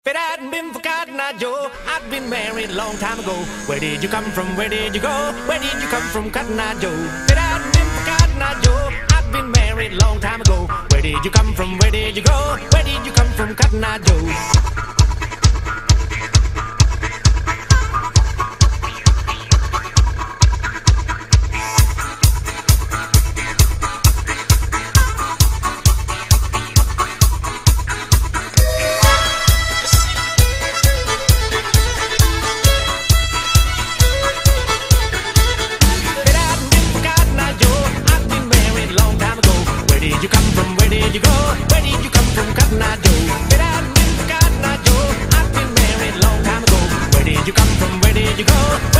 If it hadn't been for Cotton Eye Joe, I'd been married a long time ago. Where did you come from? Where did you go? Where did you come from, Cotton Eye Joe? If it hadn't been for Cotton Eye Joe, I'd been married a long time ago. Where did you come from? Where did you go? Where did you come from, Cotton Eye Joe? Where did you come from? Where did you go? Where did you come from, Cotton Eye Joe? If it hadn't been for Cotton Eye Joe, I'd been married a long time ago. Where did you come from? Where did you go?